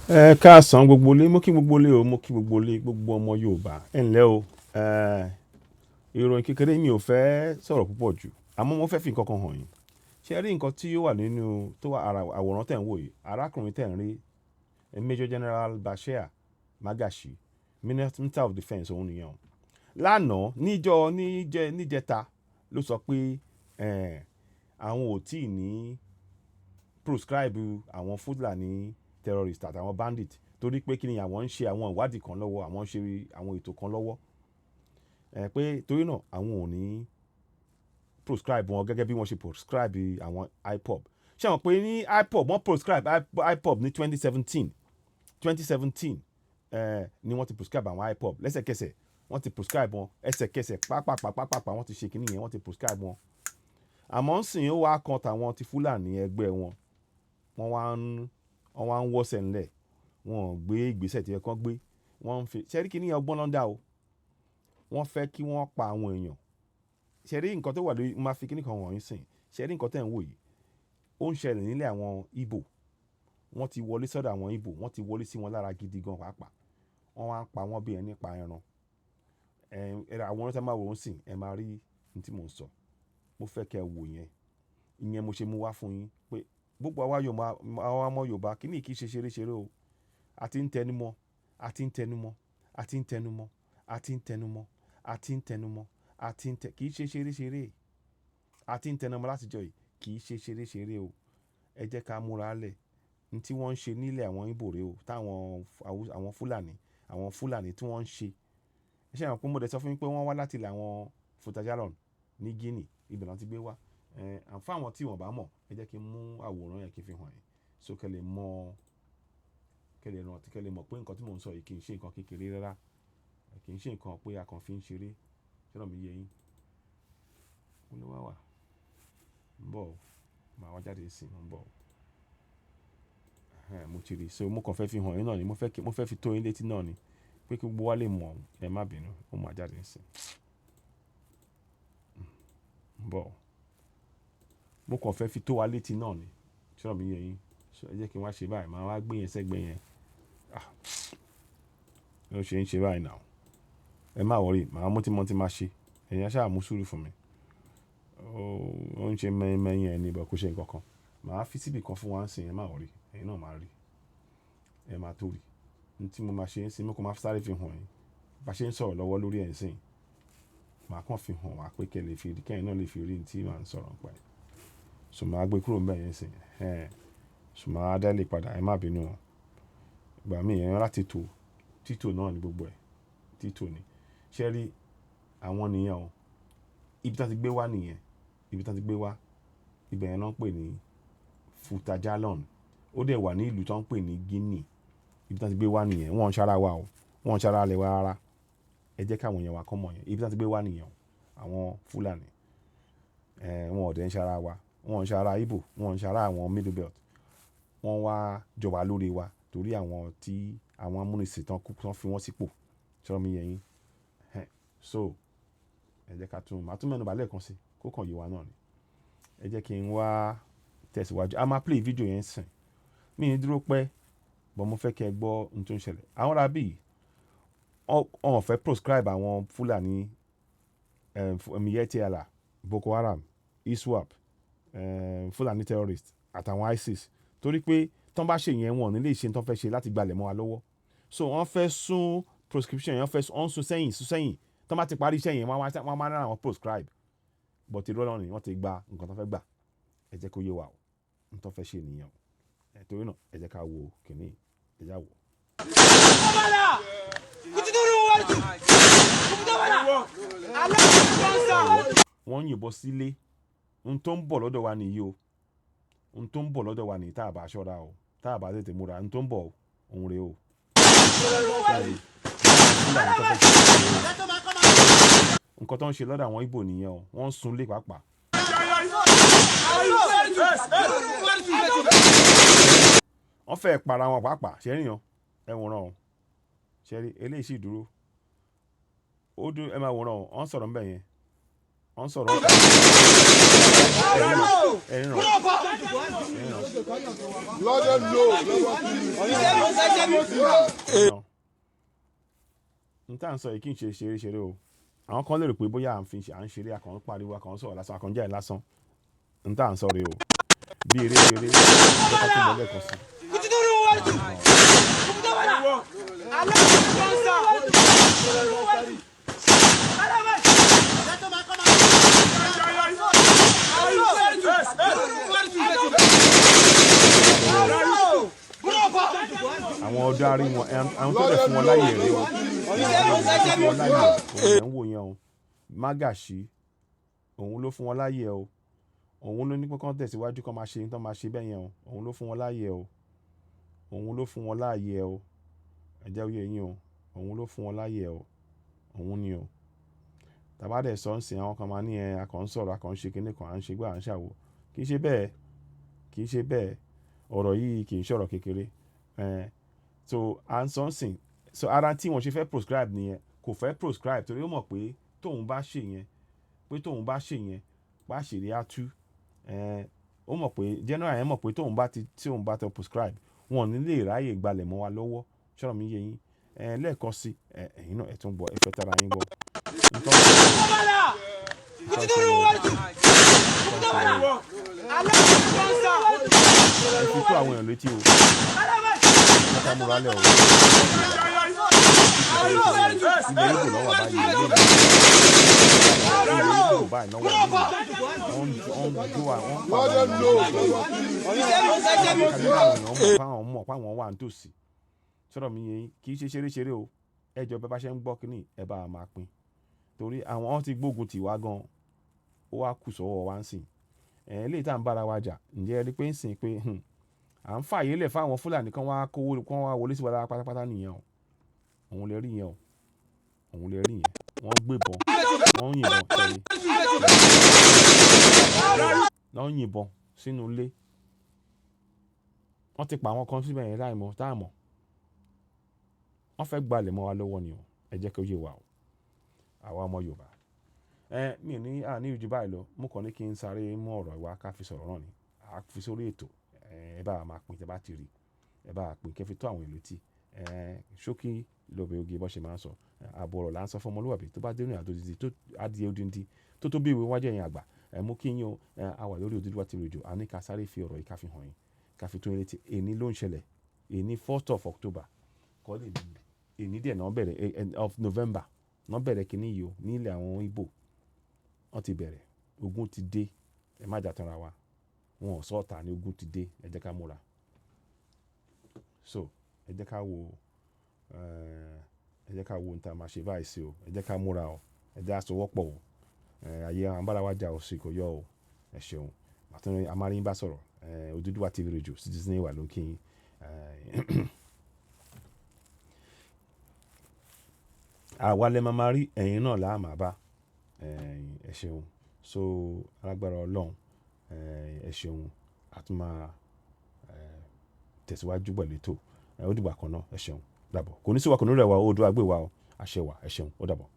Ẹ káàsán gbogbo ilé, mo kí gbogbo ilé o, mo kí gbogbo ilé, gbogbo ọmọ Yorùbá. Ẹ ǹlẹ́ o. Ìròyìn kékeré mi ò fẹ́ sọ̀rọ̀ púpọ̀ jù, àmọ́ mo fẹ́ fi nǹkan kan hàn yín. Ṣé rí nǹkan tí ó wà nínú tó wà ara àwòrán tẹ̀ ń wò yìí? Arákùnrin tẹ̀ ń rí Major General Bashir Magashi, Minister of Defence òun nìyẹn. Lánàá níjẹta ló sọ pé àwọn ò tí ì ní proscribe àwọn Fulani terrorist àtàwọn bandit torí pé kí ni àwọn ń ṣe àwọn ìwádìí kan lọ́wọ́, àwọn ń ṣe àwọn ètò kan lọ́wọ́, pé torí náà àwọn ò ní proscribe wọn gẹ́gẹ́ bí wọ́n ṣe proscribe àwọn IPOB. Ṣé àwọn pé ní IPOB wọ́n proscribe IPOB ní 2017 ni wọ́n ti prescribe àwọn IPOB lẹ́sẹ̀kẹsẹ̀, wọ́n ti prescribe wọn ẹsẹ̀kẹsẹ̀ pápápá wọ́n ti ṣe kínní yẹn, wọ́n ti prescribe wọn. Àmọ́ ń sìn ó wá kan tàwọn ti Fúlàní ẹgbẹ́ wọn, wọ́n wá ń wọ́sẹ̀ ńlẹ̀, wọ́n gbé ìgbésẹ̀ tí ẹ kàn gbé, wọ́n ń fi ṣẹ́rí kínní ọgbọ́n lọ́ndà o, wọ́n fẹ́ kí wọ́n pa àwọn èèyàn. Ṣẹ́rí nǹkan tó wà lórí máa fi kínní kan wọ̀nyí sìn, ṣẹ́rí nǹkan tẹ̀ ń wò yìí ó ń ṣẹlẹ̀ nílẹ̀ àwọn Igbo, wọ́n ti wọlé sọ́dọ̀ àwọn Igbo, wọ́n ti wọlé sí wọn lára gidi gan pàápàá, wọ́n wá ń pa wọ́n bí ẹni pa ẹran. Àwọn ọ̀rọ̀ tí a máa wò ó sìn ẹ máa rí ní tí mò ń sọ, mo fẹ́ kẹ́ ẹ wò yẹn, ìyẹn mo ṣe mú wá fún yín pé gbogbo àwa ọmọ Yorùbá kí ni kì í ṣe ṣeré o, àti ń tẹnumọ́ kì í ṣe ṣeré àti ń tẹnumọ́ látijọ́ yìí kì í ṣe ṣeré o. Ẹ jẹ́ ká múra lẹ̀ ní tí wọ́n ń ṣe nílẹ̀ àwọn Ìgbò rèé o, táwọn àwọn Fúlàní tí wọ́n ń ṣe. Ẹ ṣe àwọn pé mo dẹ̀ sọ fún yín pé wọ́n wá láti ilẹ̀ àwọn Futajalon ní Guinea, ibẹ̀ náà ti gbé wá. Àǹfà àwọn tí wọ́n bá mọ̀ ẹ jẹ́ kí n mú àwòrán yẹn kí n fi hàn yín, so kẹ́ lè mọ̀ pé nǹkan tí mò ń sọ yìí kì í ṣe nǹkan kékeré rárá, kì í ṣe nǹkan pé a kàn fi ń ṣeré. Ṣé ọ̀rọ̀ mi yé yín? Mo ló wá wà ń bọ̀, màá wá jáde sí i, ń bọ̀. Mo ti rí i, so mo kàn fẹ́ fi hàn yín náà ni, mo fẹ́ fi tó yín létí náà ni pé kí gbogbo wa lè mọ̀, ẹ má bínú, ó máa jáde sí i. Ń bọ̀, mo kàn fẹ́ fi tó wa létí náà ni. Ṣé ọ̀rọ̀ mi yé yín? Ẹ jẹ́ kí n wá ṣe báyìí, màá wá gbé yẹn sẹ́gbẹ̀ẹ́ yẹn. Ló ṣe ń ṣe báyìí náà. Ẹ má wọrí, màá mú tí mo ti máa ṣe. Ẹ̀yin á ṣáà mú sùúrù fún mi. Ó ń ṣe mẹ́yìn ẹni bọ̀ kó ṣe nǹkan kan. Màá fi síbì kan fún wa ń sìn, ẹ má wọrí. Ẹ̀yin náà máa rí. Ẹ máa tó rí. Ní tí mo máa ṣe ń sìn, mo kàn máa sáré fi hàn yín. Bá ṣe ń sọ̀rọ̀ lọ́wọ́ lórí ẹ̀ ń sìn. Màá kàn fi hàn wá pé kẹ́yìn náà lè fi rí ní tí màá ń sọ̀rọ̀ nípa ẹ̀. So màá gbé kúrò ńbẹ̀ yẹn sìn. So màá dá lè padà, ẹ má bínú o. Ìgbà míì ẹ̀yin láti títò náà ni gbogbo ẹ̀. Títò ni. Ṣé rí àwọn nìyẹn o. Ibi tí wọ́n ti gbé wá nìyẹn. Ibẹ̀ yẹn náà ń pè ní Futajalon. Ó dẹ̀ wà ní ìlú tó ń pè ní Guinea. Ibi tí wọ́n ti gbé wá nìyẹn. Wọ́n ń ṣara wa o. Wọ́n ń ṣara alẹ́ wa rárá. Ẹ jẹ́ káwọn èèyàn wa kọ́ mọ̀ yẹn. Ibi tí wọ́n ti gbé wá nìyẹn o. Àwọn Fulani. Wọn ò dẹ̀ ń ṣara wa. Wọ́n ń ṣara Igbo. Wọ́n ń ṣara àwọn Middle Belt. Wọ́n wá jọba lórí wa torí àwọn amúnisìn tán fi wọ́n sípò. Ṣé ọ̀rọ̀ mi yé yín? So ẹ jẹ́ ká màá tún mẹ́nu bà lẹ́ẹ̀kan sí kó kàn yé wa náà ni. Ẹ jẹ́ kí n wá tẹ̀síwájú. A máa play video yẹn sìn. Mi ní dúró pẹ́, but mo fẹ́ kí ẹ gbọ́ ohun tó ń ṣẹlẹ̀. Àwọn arábí wọ́n fẹ́ proscribe àwọn Fulani, Miyetti-Allah, Boko Haram, ISWAP, Fulani terrorist àtàwọn ISIS torí pé tán bá ṣe yẹn wọn ò ní lè ṣe tán fẹ́ ṣe láti gbalẹ̀ mọ́ wa lọ́wọ́. So wọ́n fẹ́ sún proscription yẹn, wọ́n sún sẹ́yìn tán bá ti parí iṣẹ́ yẹn wọ́n máa náà wọ́n proscribe, but irọ́ náà ni wọ́n ti gba nǹkan tán fẹ́ gbà. Ẹ jẹ́ kó yé wa o, nǹkan tán fẹ́ ṣe nìyẹn o. Torí náà ẹ jẹ́ ká wo kìíní, ẹ já wò. Wọ́n yìnbọn sílé. Ohun tó ń bọ̀ lọ́dọ̀ wa nìyí o. Ohun tó ń bọ̀ lọ́dọ̀ wa nìyí tá a bá ṣọ́ra o, tá a bá tètè múra. Ohun tó ń bọ̀ òun rèé o. Nǹkan tó ń ṣe lọ́dọ̀ àwọn Igbo nìyẹn o. Wọ́n ń sunlé pàápàá. Wọ́n fẹ́ para wọn pàápàá. Ṣé rí yan? Ẹ wòran o. Ṣé rí eléyìí sì dúró. Ó dúró, ẹ máa wòran o. Wọ́n sọ̀rọ̀ ńbẹ̀ yẹn. Wọ́n sọ̀rọ̀. Ẹ̀rín ràn. n tá à ń sọ yìí kì í ṣe ṣeré o àwọn kan lérò pé bóyá à ń ṣeré àkàn pariwo àkàn sọ̀rọ̀ lásán àkàn jẹ́ lásán n tá à ń sọ rè o bí eré ìjọba tó lọ lẹ́ẹ̀kan sí. àwọn ọ̀darí wọn àwọn tó lè fún wọn láyè rè o fún wọn láyè òun ń wò yẹn o Magashi òun ló fún wọn láyè o òun ló ní pé kán tẹ̀síwájú kán máa ṣe ní tán máa ṣe bẹ́ẹ̀ yẹn o òun ló fún wọn láyè o òun ló fún wọn láyè o ẹ̀jẹ̀ oyè yín o òun ló fún wọn láyè o òun ni o tàbá dẹ̀ sọ ń sìn àwọn kan máa ní akàn ń sọ̀rọ̀ akàn ń ṣe kinní kan à ń ṣe gbé à ń ṣàwò kì í ṣe bẹ́ẹ̀ ọ̀rọ̀ yìí kì í ṣọ̀rọ̀ kékeré so à ń sọ ń sìn so ara tí wọ́n ṣe fẹ́ proscribe nìyẹn kò fẹ́ proscribe torí ó mọ̀ pé tóun bá ṣe yẹn bá ṣèlérí á tú ó mọ̀ pé general yẹn mọ̀ pé tóun bá ti prescribe wọn ò ní lè ráyè gbalẹ̀ mọ́ wa lọ́wọ́ ṣọ́rọ̀ mi yé yín lẹ́ẹ̀kan sí ẹ̀yin náà ẹ̀ tún gbọ́ ẹ fẹ́ tara yín gbọ́. ẹ fi tó àwọn èèyàn létí o ká múra lẹ̀ o ilé Igbo lọ́wọ́ báyìí ilé Igbo báyìí náwó wọ́n jó wa wọ́n pa àwọn ọmọ fáwọn wà nítòsí sọ̀rọ̀ mi yẹn kì í ṣe ṣeré o ẹjọ́ bẹ́ẹ̀ bá ṣe ń gbọ́ kínní ẹ bá a máa pín torí àwọn ti gbógun tì wá gan ó wá kù sọ́wọ́ wa ń sìn eléyìí tá à ń bára wa jà ǹjẹ́ ẹ rí pé ń sìn pé à ń fààyè lẹ̀ fáwọn Fúlàní kan wá wọlé sí wa pátápátá nìyẹn o òun lè rí yẹn wọ́n gbébọn wọ́n yìnbọn tẹ̀lé wọ́n yìnbọn sínú ilé wọ́n ti pa àwọn kan síbẹ̀ yẹn láìmọ̀ táàmọ̀ wọ́n fẹ́ gbalẹ̀ mọ́ wa lọ́wọ́ ni o ẹ jẹ́ kí ó yé wa o àwa ọmọ Yorùbá mi ní ìjú báyìí lọ mo kàn ní kí n sáré mú ọ̀rọ̀ wa ká fi sọ̀rọ̀ náà ni a fi sórí ètò ẹ bá máa pín tẹ́ bá ti rí ẹ bá pín kẹ́ fi tó àwọn ìlú tí ṣókí lọ́bẹ̀ oge bó ṣe máa ń sọ àbọ̀ ọ̀rọ̀ là ń sọ fún ọmọlúwàbí tó bá dénú àdójútì tó adìẹ odindi tó bí ìwé wájú ẹ̀yìn àgbà mú kí yín o a wà lórí Odùduwà TV Radio a ní ká sáré fi ọ̀rọ̀ yìí ká fi hàn yín ká fi tó yín létí èní ló ń ṣẹlẹ̀ èní 1st of October kọ́ lè ní èní dẹ̀ náà bẹ̀rẹ̀ of November náà bẹ̀rẹ̀ kínní yìí o nílẹ̀ àwọn Igbo wọ́n ti bẹ̀rẹ̀ ogun ti dé ẹ má jà tanra wa wọn ò sọ́ọ̀tà ní ogun ti dé ẹ jẹ́ ká múra so ẹ jẹ́ ká wo níta máa ṣe báyìí sí o ẹ jẹ́ ká múra o ẹ jẹ́ àsọwọ́pọ̀ o ayé àwọn bára wa jà ò sí kò yọ o ẹ ṣeun àtúnrin amáríyìn bá sọ̀rọ̀ Odùduwà TV Radio Citizen wà lókè yín àwa lẹ máa rí ẹ̀yin náà láà máa bá ẹ ṣeun so alágbára Ọlọ́run ẹ ṣeun àtúmọ̀ tẹ̀síwájú pẹ̀lú ètò ó dìgbà kan náà ẹ ṣeun dàbọ̀ kò ní sí wa kò ní rẹ̀ wá Oòduà gbé wa o àṣẹ wa ẹ ṣeun ó dàbọ̀.